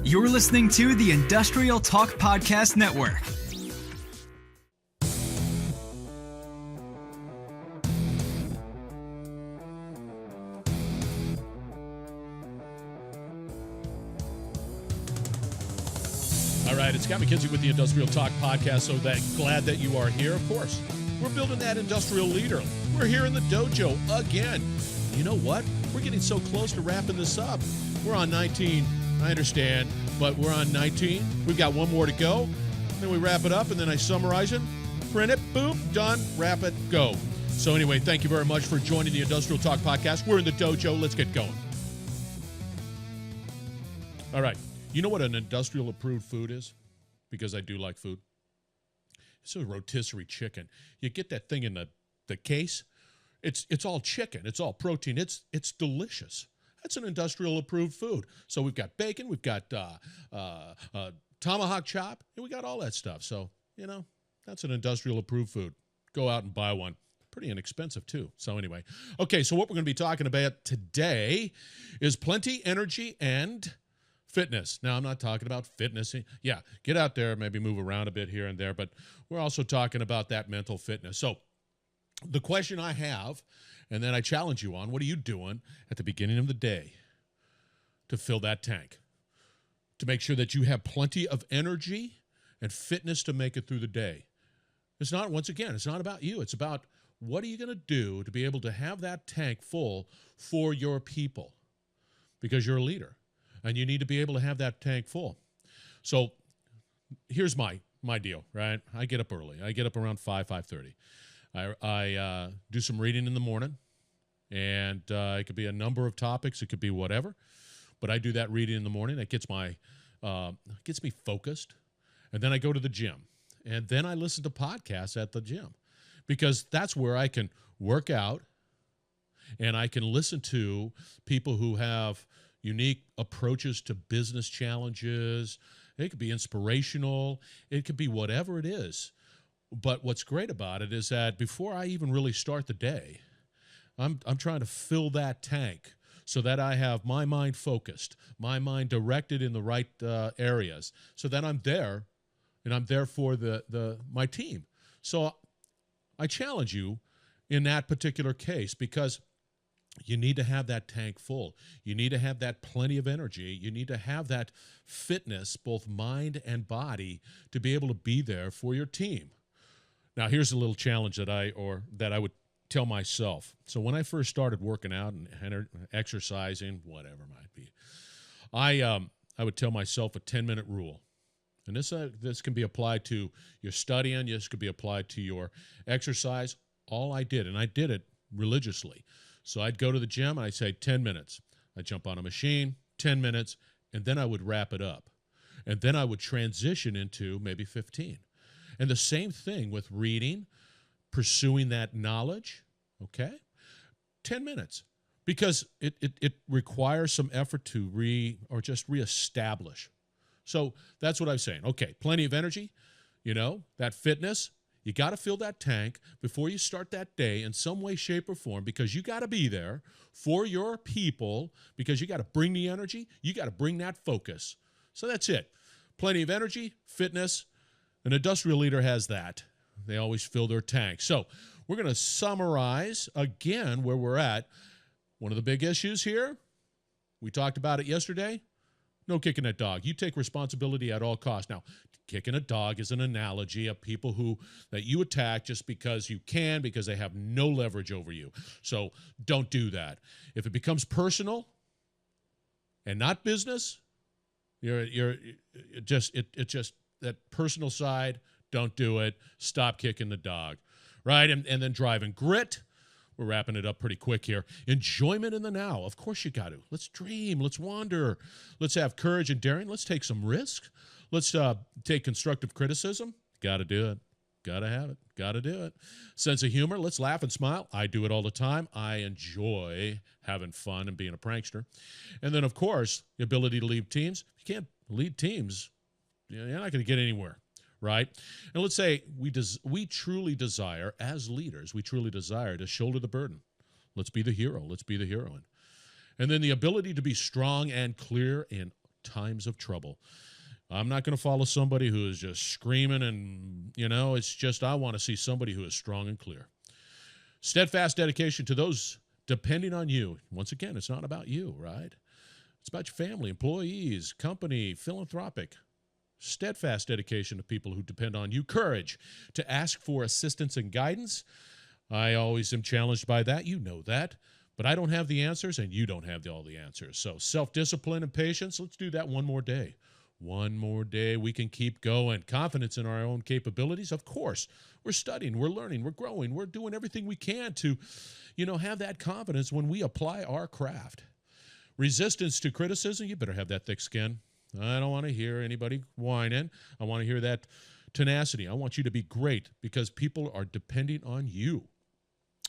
You're listening to the Industrial Talk Podcast Network. All right, it's Scott McKenzie with the Industrial Talk Podcast. So glad that you are here. Of course, we're building that industrial leader. We're here in the dojo again. You know what? We're getting so close to wrapping this up. We're on 19. I understand, but we're on 19. We've got one more to go. Then we wrap it up, and then I summarize it, print it, boom, done, wrap it, go. So anyway, thank you very much for joining the Industrial Talk Podcast. We're in the dojo. Let's get going. All right. You know what an industrial approved food is? Because I do like food. It's a rotisserie chicken. You get that thing in the case. It's all chicken. It's all protein. It's delicious. That's an industrial approved food. So we've got bacon. We've got tomahawk chop. And we got all that stuff. So, that's an industrial approved food. Go out and buy one. Pretty inexpensive, too. So anyway. Okay, so what we're going to be talking about today is plenty, energy, and fitness. Now, I'm not talking about fitness. Yeah, get out there, maybe move around a bit here and there, but we're also talking about that mental fitness. So the question I have, and then I challenge you on, what are you doing at the beginning of the day to fill that tank? To make sure that you have plenty of energy and fitness to make it through the day. It's not, once again, it's not about you. It's about what are you going to do to be able to have that tank full for your people? Because you're a leader. And you need to be able to have that tank full. So here's my deal, right? I get up early. I get up around 5:30. I do some reading in the morning, and it could be a number of topics. It could be whatever. But I do that reading in the morning. That gets me focused. And then I go to the gym. And then I listen to podcasts at the gym. Because that's where I can work out, and I can listen to people who have unique approaches to business challenges. It could be inspirational. It could be whatever it is. But what's great about it is that before I even really start the day, I'm trying to fill that tank so that I have my mind focused, my mind directed in the right areas, so that I'm there, and I'm there for my team. So I challenge you in that particular case, because you need to have that tank full. You need to have that plenty of energy. You need to have that fitness, both mind and body, to be able to be there for your team. Now, here's a little challenge that I would tell myself. So when I first started working out and exercising, whatever it might be, I would tell myself a 10-minute rule. And this can be applied to your studying. This could be applied to your exercise. All I did, and I did it religiously. So I'd go to the gym, and I'd say 10 minutes. I'd jump on a machine, 10 minutes, and then I would wrap it up. And then I would transition into maybe 15. And the same thing with reading, pursuing that knowledge, okay? 10 minutes. Because it requires some effort to reestablish. So that's what I'm saying. Okay, plenty of energy, that fitness. You got to fill that tank before you start that day in some way, shape, or form, because you got to be there for your people, because you got to bring the energy. You got to bring that focus. So that's it. Plenty of energy, fitness. An industrial leader has that. They always fill their tank. So we're going to summarize again where we're at. One of the big issues here, we talked about it yesterday. No kicking that dog. You take responsibility at all costs. Now, kicking a dog is an analogy of people that you attack just because you can, because they have no leverage over you. So don't do that. If it becomes personal and not business, it's just that personal side. Don't do it. Stop kicking the dog, right? And then driving. Grit. We're wrapping it up pretty quick here. Enjoyment in the now. Of course you got to. Let's dream. Let's wander. Let's have courage and daring. Let's take some risk. Let's take constructive criticism. Got to do it. Got to have it. Got to do it. Sense of humor. Let's laugh and smile. I do it all the time. I enjoy having fun and being a prankster. And then, of course, the ability to lead teams. If you can't lead teams, you're not going to get anywhere. Right? And let's say we truly desire, as leaders, we truly desire to shoulder the burden. Let's be the hero. Let's be the heroine. And then the ability to be strong and clear in times of trouble. I'm not going to follow somebody who is just screaming and, it's just I want to see somebody who is strong and clear. Steadfast dedication to those depending on you. Once again, it's not about you, right? It's about your family, employees, company, philanthropic. Steadfast dedication to people who depend on you. Courage to ask for assistance and guidance. I always am challenged by that. You know that. But I don't have the answers, and you don't have all the answers. So self-discipline and patience, let's do that one more day. One more day, we can keep going. Confidence in our own capabilities, of course. We're studying, we're learning, we're growing, we're doing everything we can to, have that confidence when we apply our craft. Resistance to criticism, you better have that thick skin. I don't want to hear anybody whining. I want to hear that tenacity. I want you to be great because people are depending on you.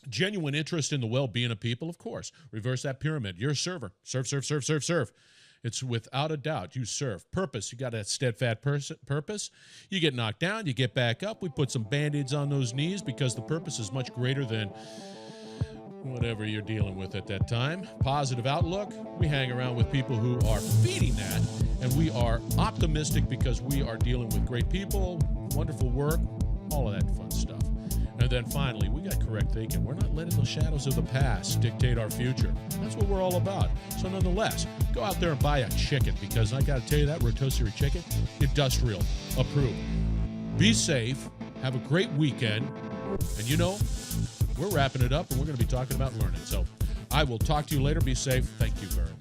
Genuine interest in the well-being of people, of course. Reverse that pyramid. You're a server. Serve, serve, serve, serve, serve. It's without a doubt. You serve. Purpose. You got that steadfast purpose. You get knocked down. You get back up. We put some Band-Aids on those knees because the purpose is much greater than whatever you're dealing with at that time. Positive outlook. We hang around with people who are feeding that, and we are optimistic because we are dealing with great people, wonderful work, all of that fun stuff. And then finally, we got correct thinking. We're not letting the shadows of the past dictate our future. That's what we're all about. So nonetheless, go out there and buy a chicken because I got to tell you that rotisserie chicken, industrial approved. Be safe. Have a great weekend. And we're wrapping it up and we're going to be talking about learning. So I will talk to you later. Be safe. Thank you very much.